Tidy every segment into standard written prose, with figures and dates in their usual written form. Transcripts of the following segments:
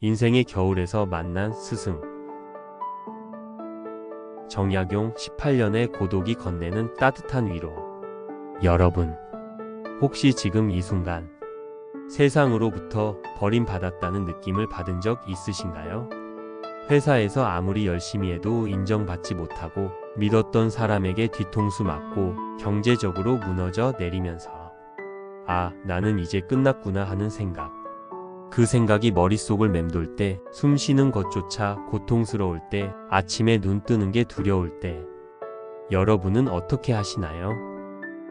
인생의 겨울에서 만난 스승. 정약용 18년의 고독이 건네는 따뜻한 위로. 여러분, 혹시 지금 이 순간 세상으로부터 버림받았다는 느낌을 받은 적 있으신가요? 회사에서 아무리 열심히 해도 인정받지 못하고 믿었던 사람에게 뒤통수 맞고 경제적으로 무너져 내리면서 나는 이제 끝났구나 하는 생각. 그 생각이 머릿속을 맴돌 때, 숨 쉬는 것조차 고통스러울 때, 아침에 눈 뜨는 게 두려울 때, 여러분은 어떻게 하시나요?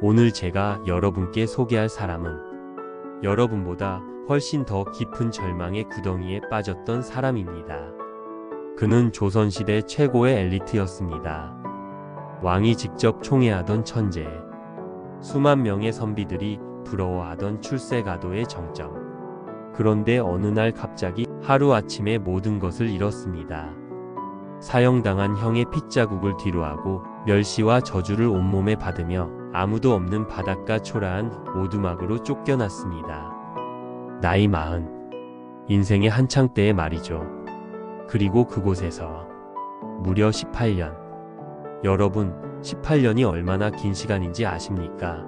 오늘 제가 여러분께 소개할 사람은 여러분보다 훨씬 더 깊은 절망의 구덩이에 빠졌던 사람입니다. 그는 조선시대 최고의 엘리트였습니다. 왕이 직접 총애하던 천재, 수만 명의 선비들이 부러워하던 출세가도의 정점. 그런데 어느 날 갑자기 하루아침에 모든 것을 잃었습니다. 사형당한 형의 핏자국을 뒤로하고 멸시와 저주를 온몸에 받으며 아무도 없는 바닷가 초라한 오두막으로 쫓겨났습니다. 나이 40. 인생의 한창 때의 말이죠. 그리고 그곳에서 무려 18년. 여러분, 18년이 얼마나 긴 시간인지 아십니까?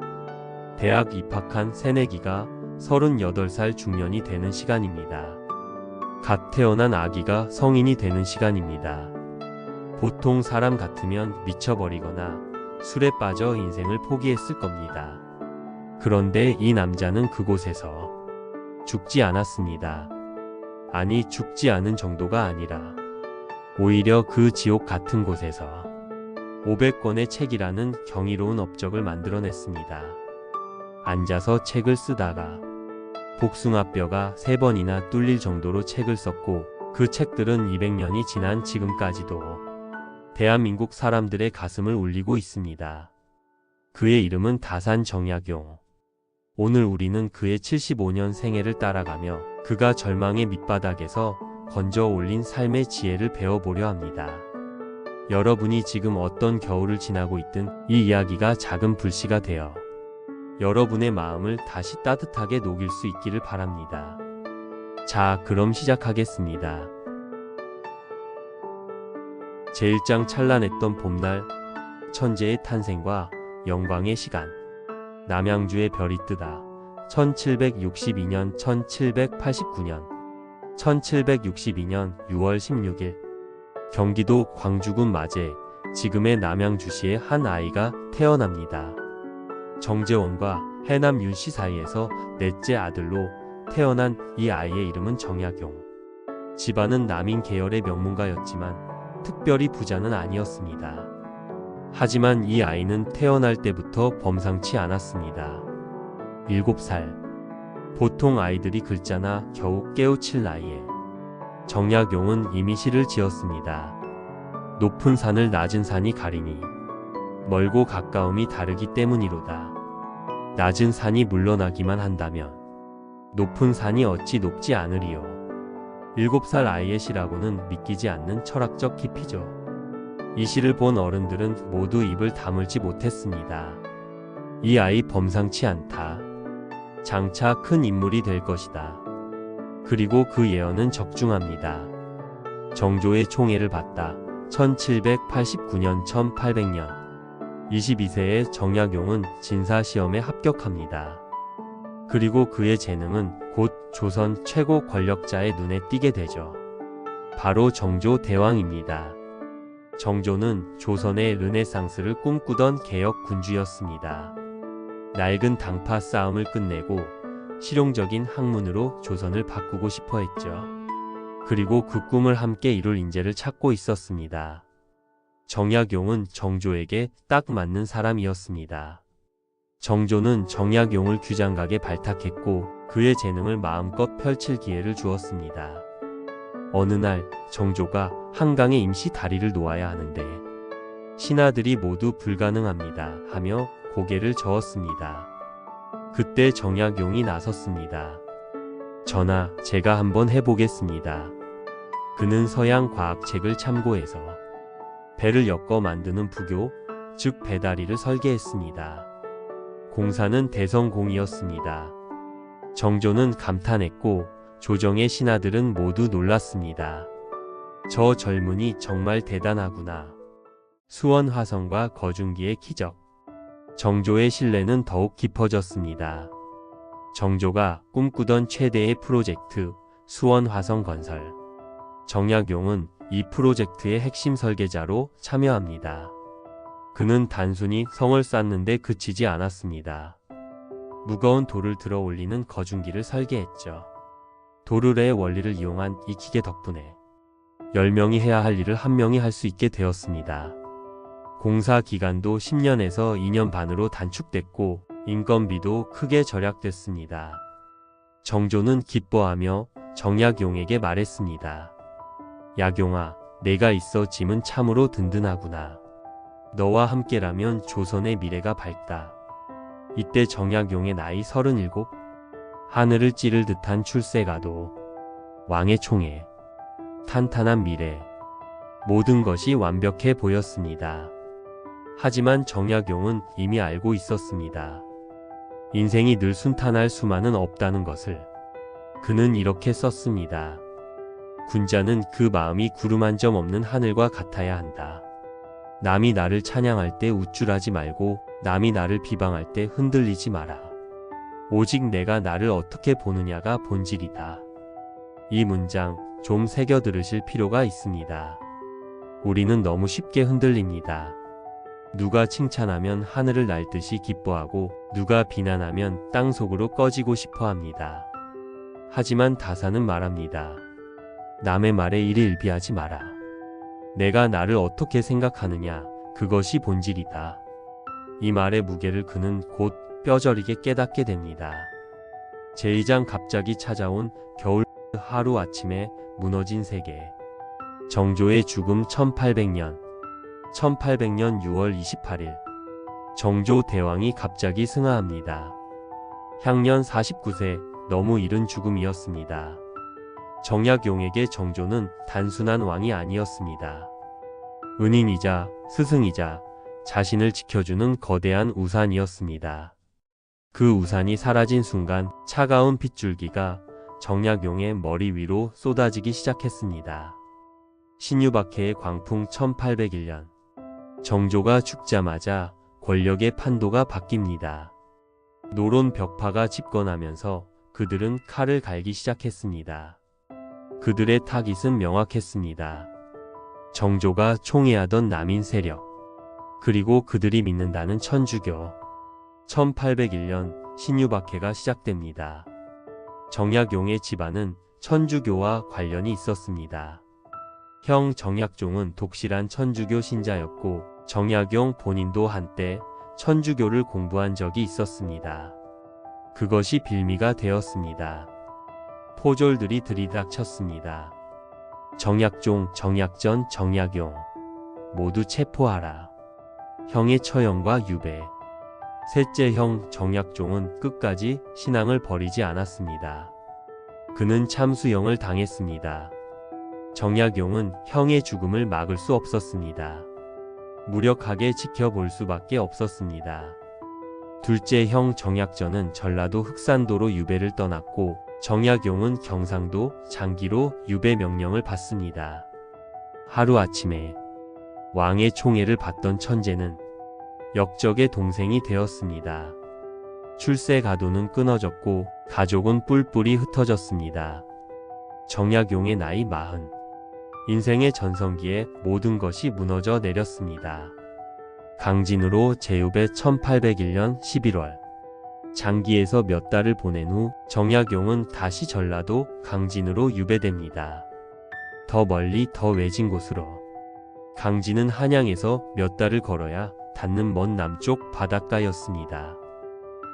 대학 입학한 새내기가 38살 중년이 되는 시간입니다. 갓 태어난 아기가 성인이 되는 시간입니다. 보통 사람 같으면 미쳐버리거나 술에 빠져 인생을 포기했을 겁니다. 그런데 이 남자는 그곳에서 죽지 않았습니다. 아니, 죽지 않은 정도가 아니라 오히려 그 지옥 같은 곳에서 500권의 책이라는 경이로운 업적을 만들어냈습니다. 앉아서 책을 쓰다가 복숭아뼈가 3번이나 뚫릴 정도로 책을 썼고, 그 책들은 200년이 지난 지금까지도 대한민국 사람들의 가슴을 울리고 있습니다. 그의 이름은 다산 정약용. 오늘 우리는 그의 75년 생애를 따라가며 그가 절망의 밑바닥에서 건져 올린 삶의 지혜를 배워보려 합니다. 여러분이 지금 어떤 겨울을 지나고 있든 이 이야기가 작은 불씨가 되어 여러분의 마음을 다시 따뜻하게 녹일 수 있기를 바랍니다. 자, 그럼 시작하겠습니다. 제1장 찬란했던 봄날, 천재의 탄생과 영광의 시간. 남양주의 별이 뜨다. 1762년, 1789년, 1762년 6월 16일. 경기도 광주군 마제, 지금의 남양주시의 한 아이가 태어납니다. 정재원과 해남 윤씨 사이에서 넷째 아들로 태어난 이 아이의 이름은 정약용. 집안은 남인 계열의 명문가였지만 특별히 부자는 아니었습니다. 하지만 이 아이는 태어날 때부터 범상치 않았습니다. 7살. 보통 아이들이 글자나 겨우 깨우칠 나이에 정약용은 이미 시를 지었습니다. 높은 산을 낮은 산이 가리니 멀고 가까움이 다르기 때문이로다. 낮은 산이 물러나기만 한다면 높은 산이 어찌 높지 않으리요. 7살 아이의 시라고는 믿기지 않는 철학적 깊이죠. 이 시를 본 어른들은 모두 입을 다물지 못했습니다. 이 아이 범상치 않다. 장차 큰 인물이 될 것이다. 그리고 그 예언은 적중합니다. 정조의 총애를 받다. 1789년, 1800년. 22세의 정약용은 진사시험에 합격합니다. 그리고 그의 재능은 곧 조선 최고 권력자의 눈에 띄게 되죠. 바로 정조 대왕입니다. 정조는 조선의 르네상스를 꿈꾸던 개혁 군주였습니다. 낡은 당파 싸움을 끝내고 실용적인 학문으로 조선을 바꾸고 싶어 했죠. 그리고 그 꿈을 함께 이룰 인재를 찾고 있었습니다. 정약용은 정조에게 딱 맞는 사람이었습니다. 정조는 정약용을 규장각에 발탁했고 그의 재능을 마음껏 펼칠 기회를 주었습니다. 어느 날 정조가 한강에 임시 다리를 놓아야 하는데 신하들이 모두 불가능합니다 하며 고개를 저었습니다. 그때 정약용이 나섰습니다. 전하, 제가 한번 해보겠습니다. 그는 서양 과학책을 참고해서 배를 엮어 만드는 부교, 즉 배다리를 설계했습니다. 공사는 대성공이었습니다. 정조는 감탄했고 조정의 신하들은 모두 놀랐습니다. 저 젊은이 정말 대단하구나. 수원 화성과 거중기의 기적. 정조의 신뢰는 더욱 깊어졌습니다. 정조가 꿈꾸던 최대의 프로젝트 수원 화성 건설. 정약용은 이 프로젝트의 핵심 설계자로 참여합니다. 그는 단순히 성을 쌓는데 그치지 않았습니다. 무거운 돌을 들어 올리는 거중기를 설계했죠. 도르래의 원리를 이용한 이 기계 덕분에 10명이 해야 할 일을 1명이 할 수 있게 되었습니다. 공사 기간도 10년에서 2년 반으로 단축됐고 인건비도 크게 절약됐습니다. 정조는 기뻐하며 정약용에게 말했습니다. 약용아, 내가 있어 짐은 참으로 든든하구나. 너와 함께라면 조선의 미래가 밝다. 이때 정약용의 나이 37, 하늘을 찌를 듯한 출세가도, 왕의 총애, 탄탄한 미래, 모든 것이 완벽해 보였습니다. 하지만 정약용은 이미 알고 있었습니다. 인생이 늘 순탄할 수만은 없다는 것을. 그는 이렇게 썼습니다. 군자는 그 마음이 구름 한 점 없는 하늘과 같아야 한다. 남이 나를 찬양할 때 우쭐하지 말고 남이 나를 비방할 때 흔들리지 마라. 오직 내가 나를 어떻게 보느냐가 본질이다. 이 문장 좀 새겨 들으실 필요가 있습니다. 우리는 너무 쉽게 흔들립니다. 누가 칭찬하면 하늘을 날듯이 기뻐하고 누가 비난하면 땅속으로 꺼지고 싶어 합니다. 하지만 다사는 말합니다. 남의 말에 일희일비하지 마라. 내가 나를 어떻게 생각하느냐, 그것이 본질이다. 이 말의 무게를 그는 곧 뼈저리게 깨닫게 됩니다. 제2장 갑자기 찾아온 겨울. 하루 아침에 무너진 세계. 정조의 죽음 1800년 6월 28일 정조 대왕이 갑자기 승하합니다. 향년 49세, 너무 이른 죽음이었습니다. 정약용에게 정조는 단순한 왕이 아니었습니다. 은인이자 스승이자 자신을 지켜주는 거대한 우산이었습니다. 그 우산이 사라진 순간 차가운 핏줄기가 정약용의 머리 위로 쏟아지기 시작했습니다. 신유박해의 광풍 1801년. 정조가 죽자마자 권력의 판도가 바뀝니다. 노론 벽파가 집권하면서 그들은 칼을 갈기 시작했습니다. 그들의 타깃은 명확했습니다. 정조가 총애하던 남인 세력, 그리고 그들이 믿는다는 천주교. 1801년 신유박해가 시작됩니다. 정약용의 집안은 천주교와 관련이 있었습니다. 형 정약종은 독실한 천주교 신자였고 정약용 본인도 한때 천주교를 공부한 적이 있었습니다. 그것이 빌미가 되었습니다. 포졸들이 들이닥쳤습니다. 정약종, 정약전, 정약용 모두 체포하라. 형의 처형과 유배. 셋째 형 정약종은 끝까지 신앙을 버리지 않았습니다. 그는 참수형을 당했습니다. 정약용은 형의 죽음을 막을 수 없었습니다. 무력하게 지켜볼 수밖에 없었습니다. 둘째 형 정약전은 전라도 흑산도로 유배를 떠났고 정약용은 경상도 장기로 유배 명령을 받습니다. 하루아침에 왕의 총애를 받던 천재는 역적의 동생이 되었습니다. 출세 가도는 끊어졌고 가족은 뿔뿔이 흩어졌습니다. 정약용의 나이 40. 인생의 전성기에 모든 것이 무너져 내렸습니다. 강진으로 제유배 1801년 11월. 장기에서 몇 달을 보낸 후 정약용은 다시 전라도 강진으로 유배됩니다. 더 멀리 더 외진 곳으로. 강진은 한양에서 몇 달을 걸어야 닿는 먼 남쪽 바닷가였습니다.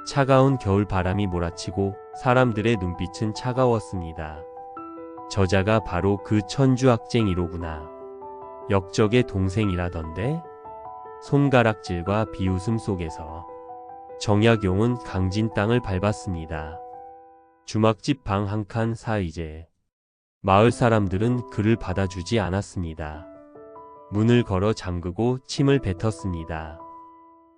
차가운 겨울 바람이 몰아치고 사람들의 눈빛은 차가웠습니다. 저자가 바로 그 천주학쟁이로구나. 역적의 동생이라던데? 손가락질과 비웃음 속에서 정약용은 강진 땅을 밟았습니다. 주막집 방 한 칸 사이제. 마을 사람들은 그를 받아주지 않았습니다. 문을 걸어 잠그고 침을 뱉었습니다.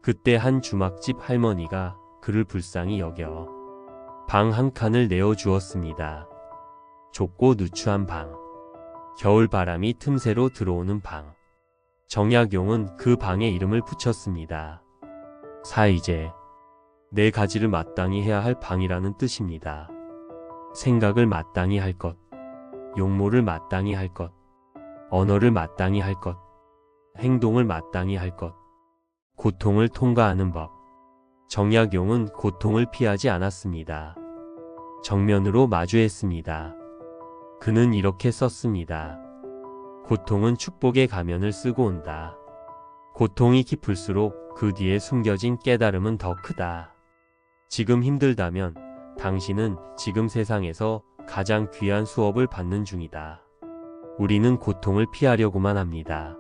그때 한 주막집 할머니가 그를 불쌍히 여겨 방 한 칸을 내어주었습니다. 좁고 누추한 방. 겨울 바람이 틈새로 들어오는 방. 정약용은 그 방에 이름을 붙였습니다. 사이제. 네 가지를 마땅히 해야 할 방이라는 뜻입니다. 생각을 마땅히 할 것, 용모를 마땅히 할 것, 언어를 마땅히 할 것, 행동을 마땅히 할 것, 고통을 통과하는 법. 정약용은 고통을 피하지 않았습니다. 정면으로 마주했습니다. 그는 이렇게 썼습니다. 고통은 축복의 가면을 쓰고 온다. 고통이 깊을수록 그 뒤에 숨겨진 깨달음은 더 크다. 지금 힘들다면 당신은 지금 세상에서 가장 귀한 수업을 받는 중이다. 우리는 고통을 피하려고만 합니다.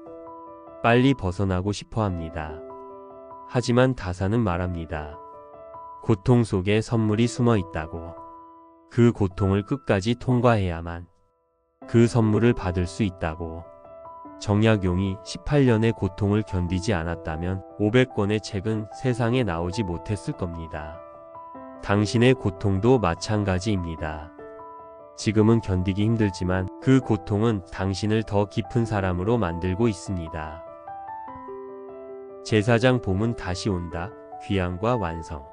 빨리 벗어나고 싶어 합니다. 하지만 다사는 말합니다. 고통 속에 선물이 숨어 있다고. 그 고통을 끝까지 통과해야만 그 선물을 받을 수 있다고. 정약용이 18년의 고통을 견디지 않았다면 500권의 책은 세상에 나오지 못했을 겁니다. 당신의 고통도 마찬가지입니다. 지금은 견디기 힘들지만 그 고통은 당신을 더 깊은 사람으로 만들고 있습니다. 제사장 봄은 다시 온다. 귀향과 완성.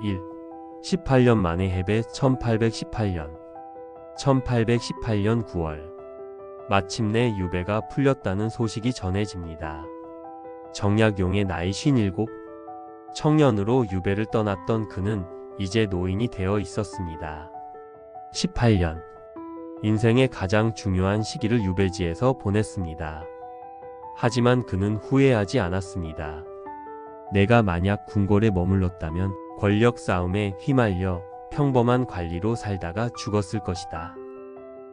1. 18년 만에 해배. 1818년 9월 마침내 유배가 풀렸다는 소식이 전해집니다. 정약용의 나이 57. 청년으로 유배를 떠났던 그는 이제 노인이 되어 있었습니다. 18년. 인생의 가장 중요한 시기를 유배지에서 보냈습니다. 하지만 그는 후회하지 않았습니다. 내가 만약 궁궐에 머물렀다면 권력 싸움에 휘말려 평범한 관리로 살다가 죽었을 것이다.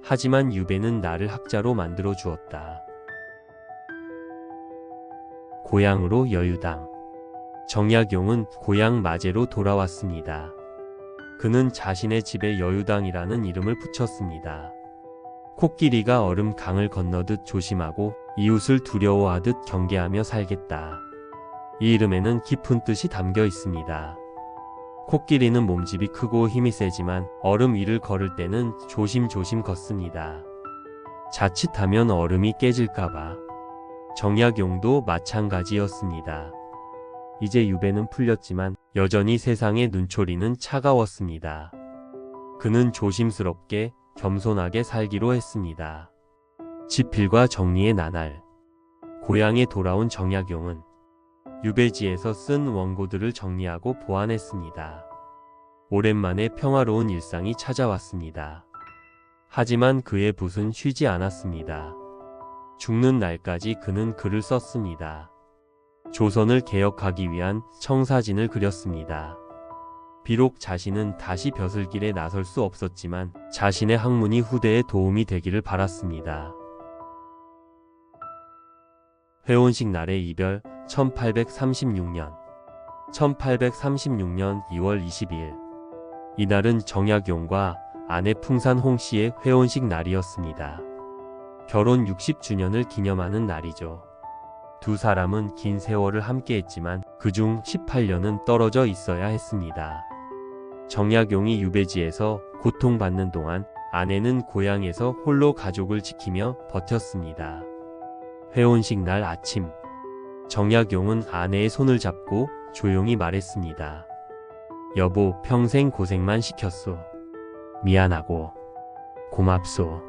하지만 유배는 나를 학자로 만들어 주었다. 고향으로 여유당. 정약용은 고향 마제로 돌아왔습니다. 그는 자신의 집에 여유당이라는 이름을 붙였습니다. 코끼리가 얼음 강을 건너듯 조심하고 이웃을 두려워하듯 경계하며 살겠다. 이 이름에는 깊은 뜻이 담겨 있습니다. 코끼리는 몸집이 크고 힘이 세지만 얼음 위를 걸을 때는 조심조심 걷습니다. 자칫하면 얼음이 깨질까봐. 정약용도 마찬가지였습니다. 이제 유배는 풀렸지만 여전히 세상의 눈초리는 차가웠습니다. 그는 조심스럽게 겸손하게 살기로 했습니다. 지필과 정리의 나날. 고향에 돌아온 정약용은 유배지에서 쓴 원고들을 정리하고 보완했습니다. 오랜만에 평화로운 일상이 찾아왔습니다. 하지만 그의 붓은 쉬지 않았습니다. 죽는 날까지 그는 글을 썼습니다. 조선을 개혁하기 위한 청사진을 그렸습니다. 비록 자신은 다시 벼슬길에 나설 수 없었지만 자신의 학문이 후대에 도움이 되기를 바랐습니다. 회원식 날의 이별. 1836년 2월 22일. 이날은 정약용과 아내 풍산홍 씨의 회원식 날이었습니다. 결혼 60주년을 기념하는 날이죠. 두 사람은 긴 세월을 함께했지만 그중 18년은 떨어져 있어야 했습니다. 정약용이 유배지에서 고통받는 동안 아내는 고향에서 홀로 가족을 지키며 버텼습니다. 회원식 날 아침. 정약용은 아내의 손을 잡고 조용히 말했습니다. 여보, 평생 고생만 시켰소. 미안하고 고맙소.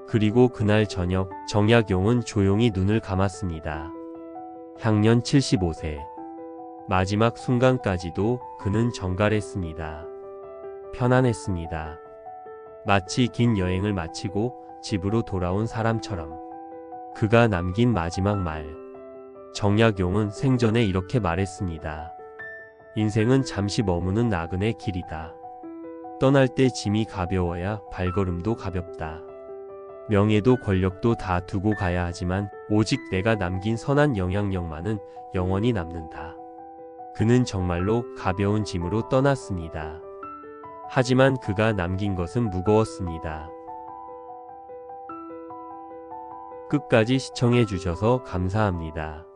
그리고 그날 저녁 정약용은 조용히 눈을 감았습니다. 향년 75세. 마지막 순간까지도 그는 정갈했습니다. 편안했습니다. 마치 긴 여행을 마치고 집으로 돌아온 사람처럼. 그가 남긴 마지막 말. 정약용은 생전에 이렇게 말했습니다. 인생은 잠시 머무는 나그네 길이다. 떠날 때 짐이 가벼워야 발걸음도 가볍다. 명예도 권력도 다 두고 가야 하지만 오직 내가 남긴 선한 영향력만은 영원히 남는다. 그는 정말로 가벼운 짐으로 떠났습니다. 하지만 그가 남긴 것은 무거웠습니다. 끝까지 시청해 주셔서 감사합니다.